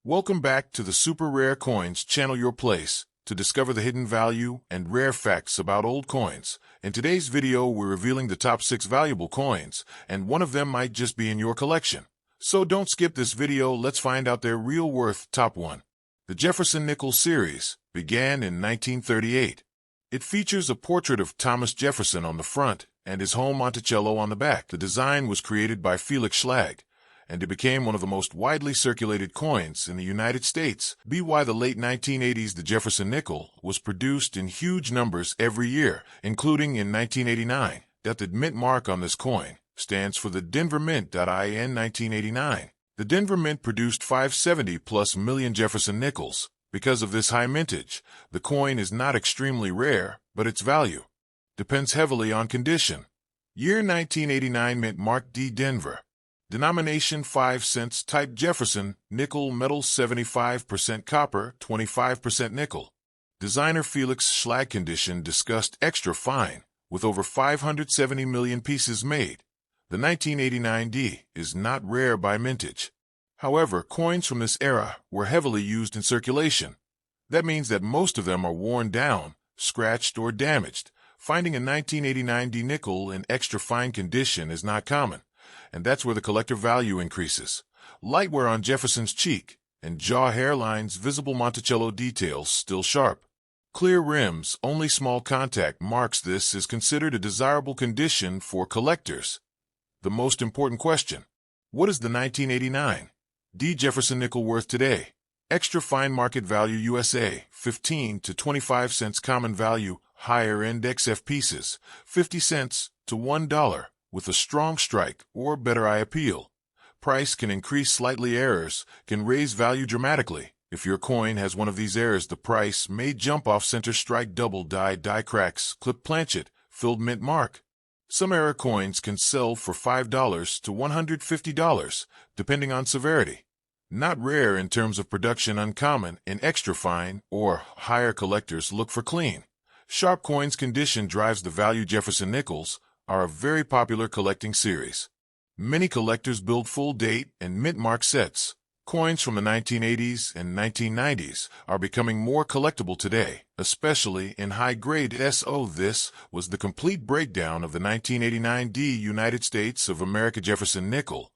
Welcome back to the Super Rare Coins channel, your place to discover the hidden value and rare facts about old coins. In today's video, we're revealing the top 6 valuable coins, and one of them might just be in your collection. So don't skip this video, let's find out their real worth. Top 1. The Jefferson Nickel series began in 1938. It features a portrait of Thomas Jefferson on the front and his home Monticello on the back. The design was created by Felix Schlag, and it became one of the most widely circulated coins in the United States. By the late 1980s, the Jefferson Nickel was produced in huge numbers every year, including in 1989. The mint mark on this coin stands for the Denver Mint. In 1989, the Denver Mint produced 570+ million Jefferson Nickels. Because of this high mintage, the coin is not extremely rare, but its value depends heavily on condition. Year 1989, mint mark D Denver. Denomination 5 cents. Type Jefferson nickel. Metal 75% copper, 25% nickel. Designer Felix Schlag. Condition discussed extra fine, with over 570 million pieces made. The 1989 D is not rare by mintage. However, coins from this era were heavily used in circulation. That means that most of them are worn down, scratched, or damaged. Finding a 1989 D nickel in extra fine condition is not common, and that's where the collector value increases. Light wear on Jefferson's cheek and jaw hairlines, visible Monticello details still sharp. Clear rims, only small contact marks. This is considered a desirable condition for collectors. The most important question: what is the 1989 D Jefferson Nickel worth today? Extra fine market value USA, 15 to 25 cents. Common value, higher end XF pieces, 50 cents to $1. With a strong strike or better eye appeal. Price can increase slightly. Errors can raise value dramatically. If your coin has one of these errors, the price may jump off. Center strike, double die cracks, clip planchet, filled mint mark. Some error coins can sell for $5 to $150, depending on severity. Not rare in terms of production, uncommon in extra fine or higher. Collectors look for clean, sharp coins. Condition drives the value. Jefferson Nickels are a very popular collecting series. Many collectors build full date and mint mark sets. Coins from the 1980s and 1990s are becoming more collectible today, especially in high-grade SO. This was the complete breakdown of the 1989 D United States of America Jefferson Nickel.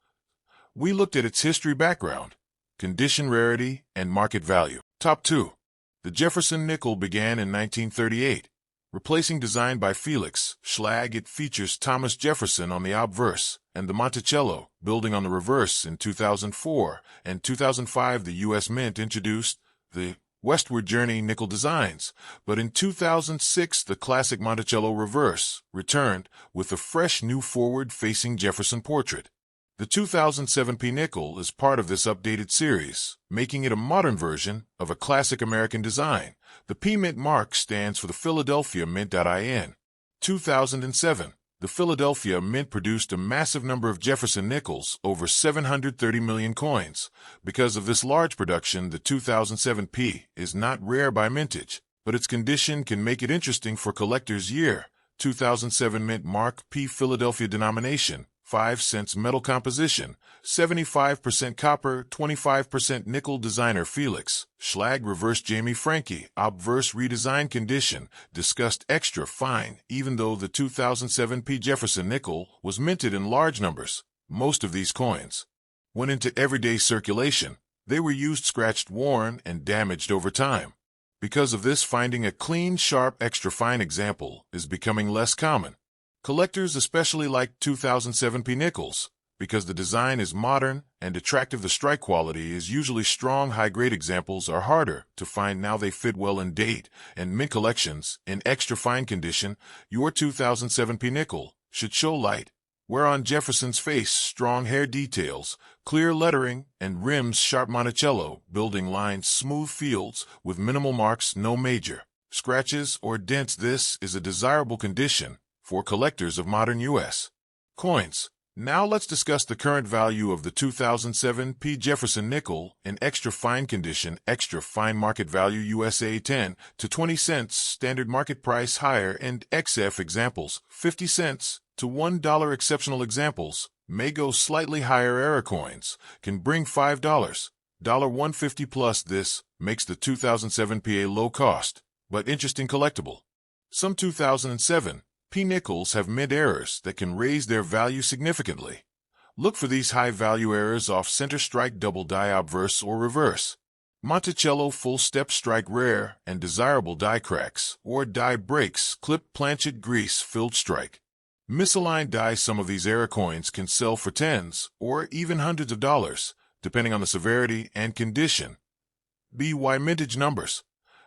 We looked at its history, background, condition, rarity, and market value. Top 2. The Jefferson Nickel began in 1938. Replacing design by Felix Schlag, it features Thomas Jefferson on the obverse and the Monticello building on the reverse. In 2004 and 2005, the U.S. Mint introduced the Westward Journey nickel designs, but in 2006, the classic Monticello reverse returned with a fresh new forward-facing Jefferson portrait. The 2007 P nickel is part of this updated series, making it a modern version of a classic American design. The P mint mark stands for the Philadelphia Mint. In 2007, the Philadelphia Mint produced a massive number of Jefferson Nickels, over 730 million coins. Because of this large production, the 2007 P is not rare by mintage, but its condition can make it interesting for collectors. Year 2007 Mint mark P. Philadelphia. Denomination 5 cents. Metal composition 75% copper, 25% nickel. Designer Felix Schlag. Reverse Jamie Frankie. Obverse redesign. Condition discussed extra fine. Even though the 2007 P Jefferson Nickel was minted in large numbers, most of these coins went into everyday circulation. They were used, scratched, worn, and damaged over time. Because of this, finding a clean, sharp, extra fine example is becoming less common. Collectors especially like 2007 P nickels because the design is modern and attractive. The strike quality is usually strong. High-grade examples are harder to find now. They fit well in date and mint collections. In extra fine condition, your 2007 P nickel should show light wear on Jefferson's face, strong hair details, clear lettering, and rims. Sharp Monticello building lines, smooth fields with minimal marks, no major scratches or dents. This is a desirable condition for collectors of modern U.S. coins. Now let's discuss the current value of the 2007 P Jefferson Nickel in extra fine condition. Extra fine market value USA, 10 to 20 cents. Standard market price. Higher end XF examples 50 cents to $1. Exceptional examples may go slightly higher. Error coins can bring $5. $150 plus. This makes the 2007 P a low-cost, but interesting collectible. Some 2007 P nickels have mint errors that can raise their value significantly. Look for these high-value errors off center strike double die obverse or reverse. Monticello full step strike rare and desirable die cracks or die breaks clip planchet grease filled strike. Misaligned die. Some of these error coins can sell for tens or even hundreds of dollars, depending on the severity and condition. By mintage numbers.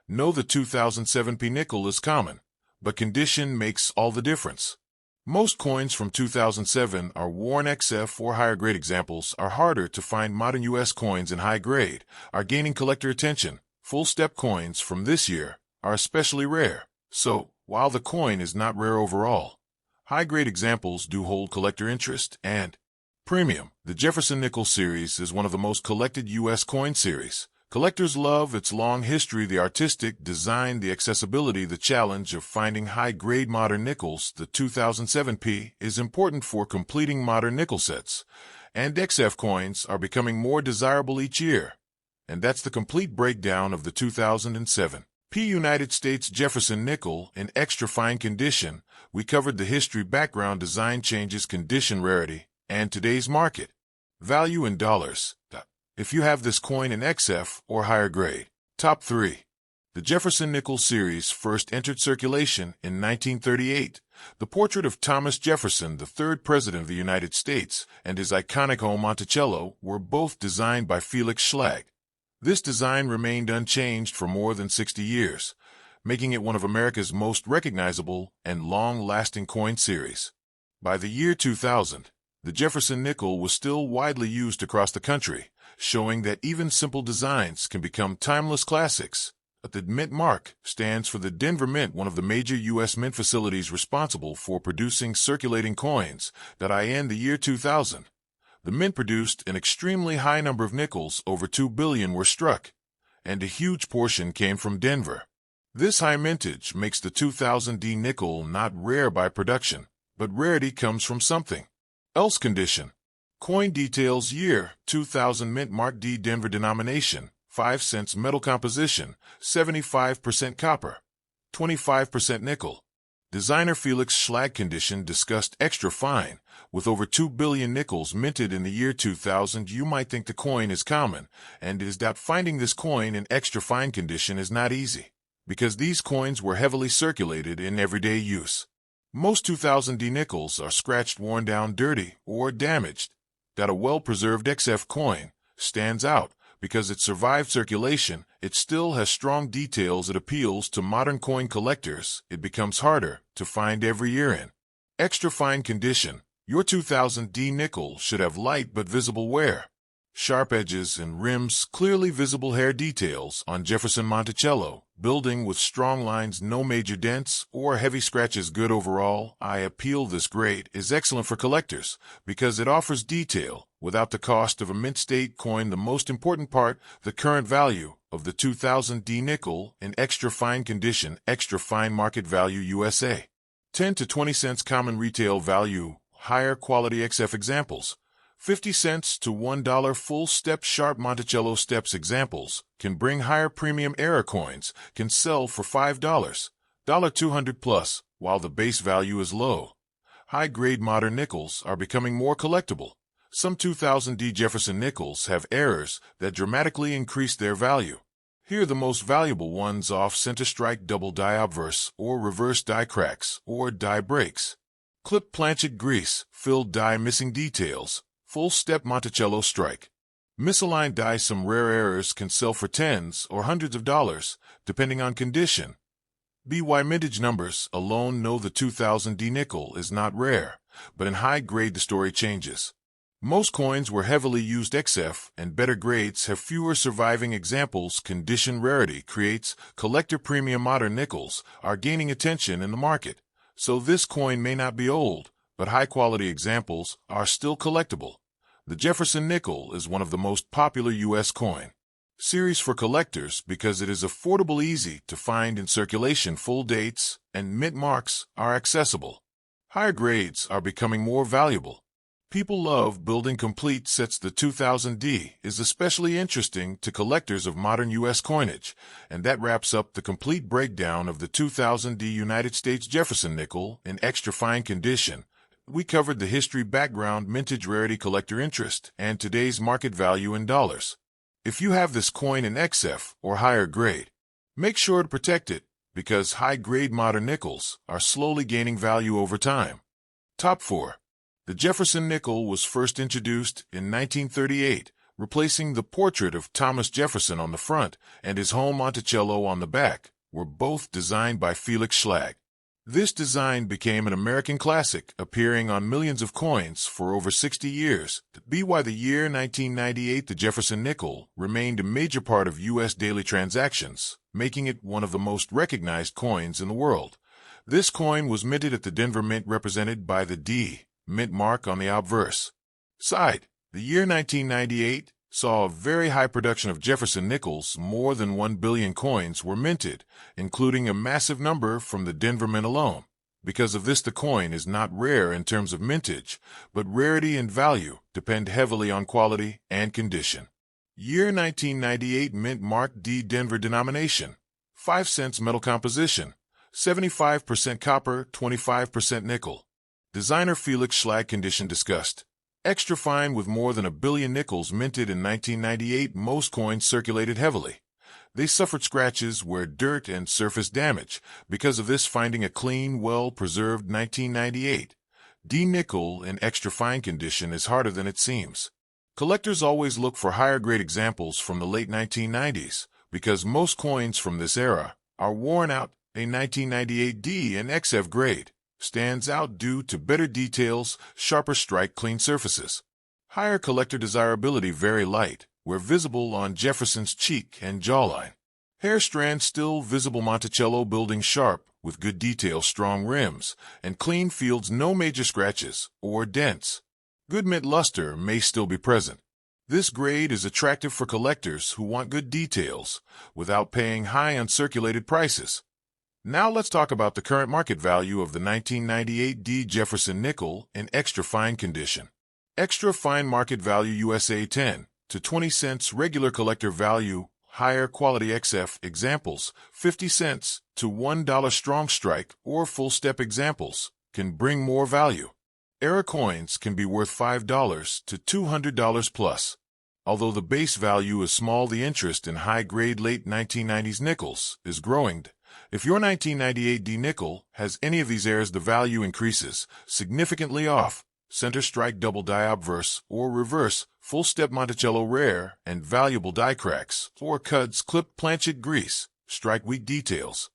Know the 2007 P nickel is common, but condition makes all the difference. Most coins from 2007 are worn. XF or higher grade examples are harder to find. Modern U.S. coins in high grade are gaining collector attention. Full step coins from this year are especially rare. So, while the coin is not rare overall, high grade examples do hold collector interest. And premium. The Jefferson Nickel series is one of the most collected U.S. coin series. Collectors love its long history, the artistic design, the accessibility, the challenge of finding high-grade modern nickels. The 2007 P is important for completing modern nickel sets, and XF coins are becoming more desirable each year. And that's the complete breakdown of the 2007 P United States Jefferson Nickel in extra fine condition. We covered the history, background, design changes, condition, rarity, and today's market value in dollars. If you have this coin in XF or higher grade. Top 3. The Jefferson Nickel series first entered circulation in 1938. The portrait of Thomas Jefferson, the third president of the United States, and his iconic home Monticello were both designed by Felix Schlag. This design remained unchanged for more than 60 years, making it one of America's most recognizable and long-lasting coin series. By the year 2000, the Jefferson Nickel was still widely used across the country, showing that even simple designs can become timeless classics. The Mint mark stands for the Denver Mint, one of the major U.S. mint facilities responsible for producing circulating coins. In the year 2000, the Mint produced an extremely high number of nickels. Over 2 billion were struck, and a huge portion came from Denver. This high mintage makes the 2000 D nickel not rare by production, but rarity comes from something else. Condition. Coin details. Year 2000 Mint mark D Denver denomination 5 cents. Metal composition 75% copper, 25% nickel. Designer Felix Schlag. Condition discussed extra fine. With over 2 billion nickels minted in the year 2000, you might think the coin is common, and is that finding this coin in extra fine condition is not easy, because these coins were heavily circulated in everyday use. Most 2000 D nickels are scratched, worn down, dirty, or damaged. A well-preserved XF coin stands out because it survived circulation. It still has strong details. It appeals to modern coin collectors. It becomes harder to find every year in extra fine condition. Your 2000 D nickel should have light but visible wear, sharp edges and rims, clearly visible hair details on Jefferson Monticello, building with strong lines, no major dents or heavy scratches. Good overall eye appeal. This grade is excellent for collectors because it offers detail without the cost of a mint state coin. The most important part, the current value of the 2000 D nickel in extra fine condition. Extra fine market value USA 10 to 20 cents. Common retail value. Higher quality XF examples 50 cents to $1. Full step sharp Monticello steps examples can bring higher. Premium error coins can sell for $5, $200 plus, while the base value is low. High-grade modern nickels are becoming more collectible. Some 2000 D Jefferson nickels have errors that dramatically increase their value. Here are the most valuable ones: off center strike double die obverse or reverse die cracks or die breaks, clip planchet grease filled die missing details, full step Monticello strike. Misaligned die. Some rare errors can sell for tens or hundreds of dollars, depending on condition. By mintage numbers alone. Know the 2000 D nickel is not rare, but in high grade the story changes. Most coins were heavily used. XF and better grades have fewer surviving examples. Condition rarity creates collector. Premium modern nickels are gaining attention in the market, so this coin may not be old, but high-quality examples are still collectible. The Jefferson Nickel is one of the most popular U.S. coin series for collectors because it is affordable, easy to find in circulation. Full dates and mint marks are accessible. Higher grades are becoming more valuable. People love building complete sets. The 2000D is especially interesting to collectors of modern U.S. coinage, and that wraps up the complete breakdown of the 2000D United States Jefferson nickel in extra fine condition. We covered the history, background, mintage, rarity, collector interest, and today's market value in dollars. If you have this coin in XF or higher grade, make sure to protect it, because high-grade modern nickels are slowly gaining value over time. Top 4. The Jefferson nickel was first introduced in 1938, replacing the portrait of Thomas Jefferson on the front and his home Monticello on the back, were both designed by Felix Schlag. This design became an American classic, appearing on millions of coins for over 60 years. By the year 1998, the Jefferson nickel remained a major part of U.S. daily transactions, making it one of the most recognized coins in the world. This coin was minted at the Denver Mint, represented by the D mint mark on the obverse side. The year 1998 saw a very high production of Jefferson nickels. More than 1 billion coins were minted, including a massive number from the Denver Mint alone. Because of this, the coin is not rare in terms of mintage, but rarity and value depend heavily on quality and condition. Year 1998 mint mark D Denver denomination, 5 cents metal composition, 75% copper, 25% nickel. Designer Felix Schlag. Condition discussed. Extra fine. With more than 1 billion nickels minted in 1998, most coins circulated heavily. They suffered scratches, wear, dirt, and surface damage. Because of this, finding a clean, well-preserved 1998 D nickel in extra fine condition is harder than it seems. Collectors always look for higher-grade examples from the late 1990s, because most coins from this era are worn out. A 1998 D in XF grade stands out due to better details, sharper strike, clean surfaces. Higher collector desirability. Very light, where visible on Jefferson's cheek and jawline. Hair strand still visible. Monticello building sharp, with good detail, strong rims, and clean fields. No major scratches or dents. Good mint luster may still be present. This grade is attractive for collectors who want good details without paying high uncirculated prices. Now let's talk about the current market value of the 1998 D Jefferson nickel in extra fine condition. Extra fine market value USA 10 to 20 cents. Regular collector value. Higher quality XF examples, 50 cents to $1. Strong strike or full step examples can bring more value. Erarr coins can be worth $5 to $200 plus. Although the base value is small, the interest in high-grade late 1990s nickels is growing. If your 1998 D nickel has any of these errors, the value increases significantly. Off, center strike, double die obverse or reverse, full step Monticello rare, and valuable die cracks or cuts, clip, planchet, grease, strike, weak details.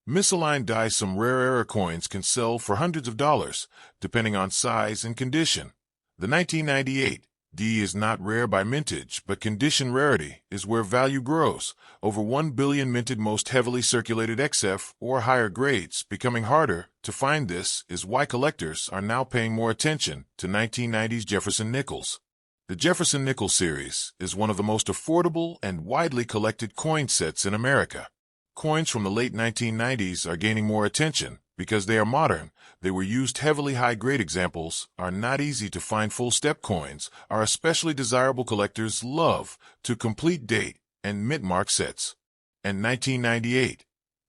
Misaligned die. Some rare erarr coins can sell for hundreds of dollars, depending on size and condition. The 1998 D is not rare by mintage, but condition. Rarity is where value grows. Over 1 billion minted, most heavily circulated XF or higher grades, becoming harder to find. This is why collectors are now paying more attention to 1990s Jefferson nickels. The Jefferson Nickel series is one of the most affordable and widely collected coin sets in America. Coins from the late 1990s are gaining more attention because they are modern. They were used heavily. High-grade examples are not easy to find. Full-step coins are especially desirable. Collectors love to complete date and mint mark sets. And 1998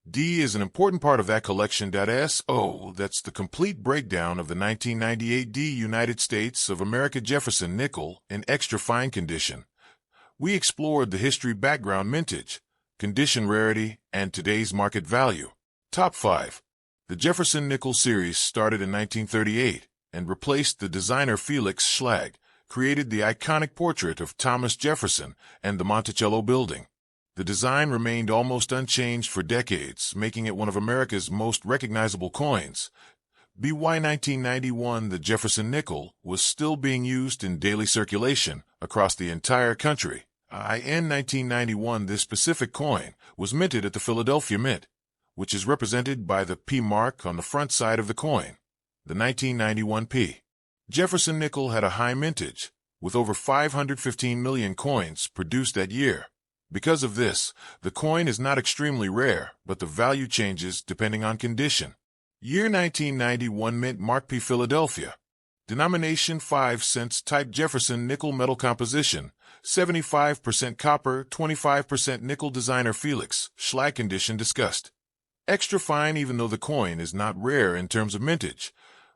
D is an important part of that collection. So that's the complete breakdown of the 1998 D United States of America Jefferson Nickel in extra fine condition. We explored the history, background, mintage, condition, rarity, and today's market value. Top 5. The Jefferson Nickel series started in 1938 and replaced the designer Felix Schlag, created the iconic portrait of Thomas Jefferson and the Monticello building. The design remained almost unchanged for decades, making it one of America's most recognizable coins. By 1991, the Jefferson Nickel was still being used in daily circulation across the entire country. In 1991, this specific coin was minted at the Philadelphia Mint, which is represented by the P mark on the front side of the coin. The 1991 P. Jefferson Nickel had a high mintage, with over 515 million coins produced that year. Because of this, the coin is not extremely rare, but the value changes depending on condition. Year 1991 Mint mark P. Philadelphia. Denomination 5 cents type Jefferson nickel metal composition. 75% copper, 25% nickel. Designer Felix, Schlag condition discussed. Extra fine even though the coin is not rare in terms of mintage.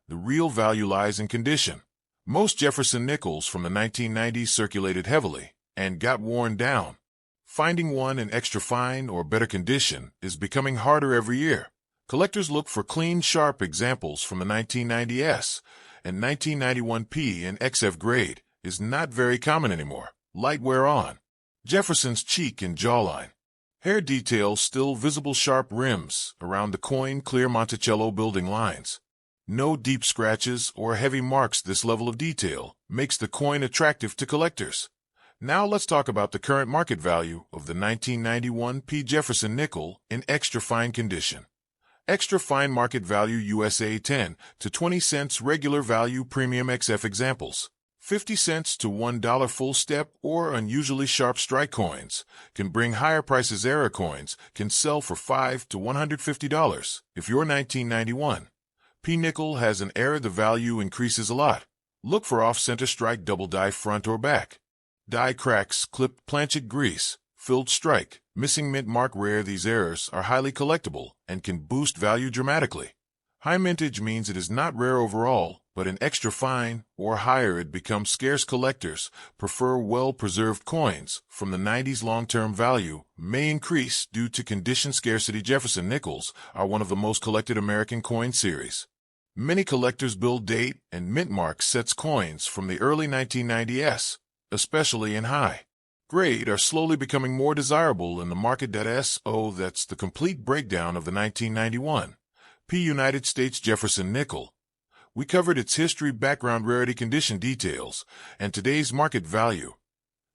The real value lies in condition. Most Jefferson nickels from the 1990s circulated heavily and got worn down. Finding one in extra fine or better condition is becoming harder every year. Collectors look for clean, sharp examples from the 1990s, and 1991P in XF grade is not very common anymore. Light wear on. Jefferson's cheek and jawline. Hair details still visible, sharp rims around the coin, clear Monticello building lines. No deep scratches or heavy marks. This level of detail makes the coin attractive to collectors. Now let's talk about the current market value of the 1991 P Jefferson nickel in extra fine condition. Extra fine market value USA 10 to 20 cents. Regular value premium XF examples. 50 cents to $1 full step or unusually sharp strike coins can bring higher prices. Erarr coins can sell for $5 to $150. If your 1991 P nickel has an error, the value increases a lot. Look for off-center strike, double die front or back, die cracks, clipped planchet grease, filled strike, missing mint mark. Rare, these errors are highly collectible and can boost value dramatically. High mintage means it is not rare overall, but in extra fine or higher it becomes scarce. Collectors prefer well-preserved coins from the 90s. Long-term value may increase due to condition scarcity. Jefferson nickels are one of the most collected American coin series. Many collectors build date and mint mark sets. Coins from the early 1990s, especially in high grade, are slowly becoming more desirable in the market.So that's the complete breakdown of the 1991 P United States Jefferson nickel. We covered its history, background, rarity, condition details, and today's market value.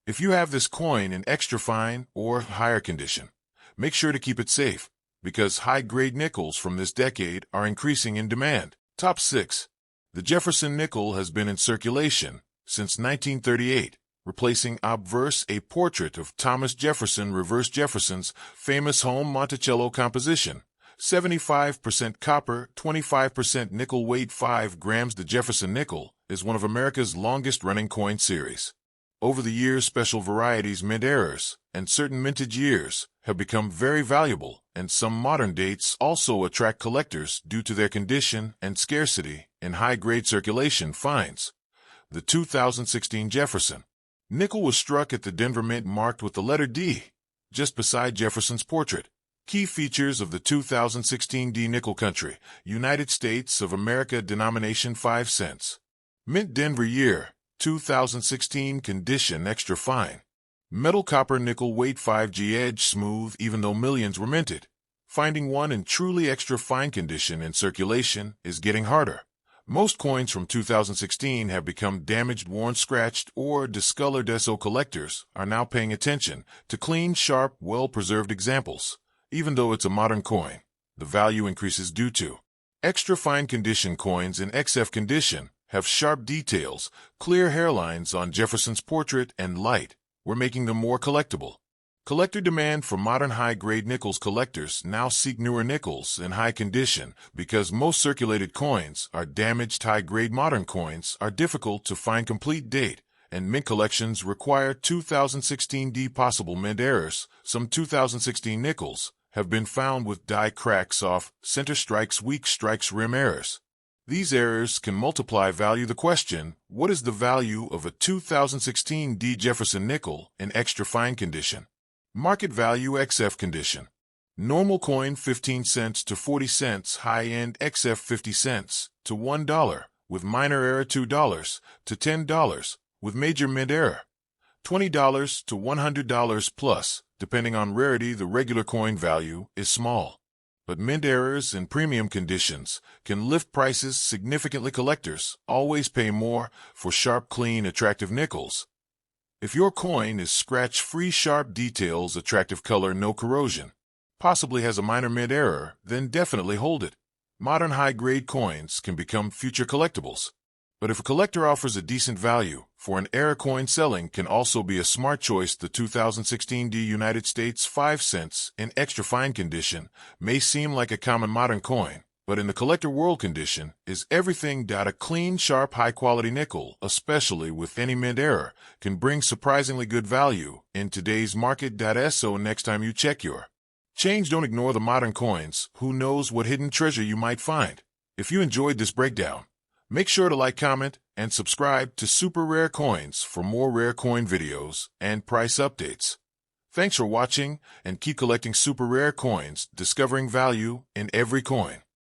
If you have this coin in extra fine or higher condition, make sure to keep it safe, because high-grade nickels from this decade are increasing in demand. Top 6. The Jefferson nickel has been in circulation since 1938, replacing obverse, a portrait of Thomas Jefferson. Reverse Jefferson's famous home Monticello composition. 75% copper, 25% nickel, weight 5 grams. The Jefferson nickel is one of America's longest-running coin series. Over the years, special varieties, mint errors, and certain mintage years have become very valuable, and some modern dates also attract collectors due to their condition and scarcity in high-grade circulation finds. The 2016 Jefferson nickel was struck at the Denver Mint, marked with the letter D, just beside Jefferson's portrait. Key features of the 2016 D nickel: country, United States of America, denomination 5 cents. Mint Denver, year 2016, condition extra fine. Metal copper nickel, weight 5g, edge smooth even though millions were minted. Finding one in truly extra fine condition in circulation is getting harder. Most coins from 2016 have become damaged, worn, scratched, or discolored. So collectors are now paying attention to clean, sharp, well-preserved examples. Even though it's a modern coin, the value increases due to extra fine condition. Coins in XF condition have sharp details, clear hairlines on Jefferson's portrait, and light. We're making them more collectible. Collector demand for modern high-grade nickels. Collectors now seek newer nickels in high condition because most circulated coins are damaged. High-grade modern coins are difficult to find complete date, and mint collections require 2016 D. Possible mint errors. Some 2016 nickels have been found with die cracks, off center strikes, weak strikes, rim errors. These errors can multiply value. The question: what is the value of a 2016 D Jefferson nickel in extra fine condition? Market value XF condition. Normal coin 15 cents to 40 cents. High-end XF 50 cents to $1, with minor error $2 to $10, with major mint error $20 to $100 plus. Depending on rarity, the regular coin value is small, but mint errors in premium conditions can lift prices significantly. Collectors always pay more for sharp, clean, attractive nickels. If your coin is scratch-free, sharp details, attractive color, no corrosion, possibly has a minor mint error, then definitely hold it. Modern high-grade coins can become future collectibles. But if a collector offers a decent value for an error, coin selling can also be a smart choice. The 2016 D United States 5 cents in extra fine condition may seem like a common modern coin, But in the collector world condition, is everything that a clean, sharp, high-quality nickel, especially with any mint error, can bring surprisingly good value in today's market.So next time you check your change, don't ignore the modern coins. Who knows what hidden treasure you might find? If you enjoyed this breakdown, make sure to like, comment, and subscribe to Super Rare Coins for more rare coin videos and price updates. Thanks for watching, and keep collecting super rare coins, discovering value in every coin.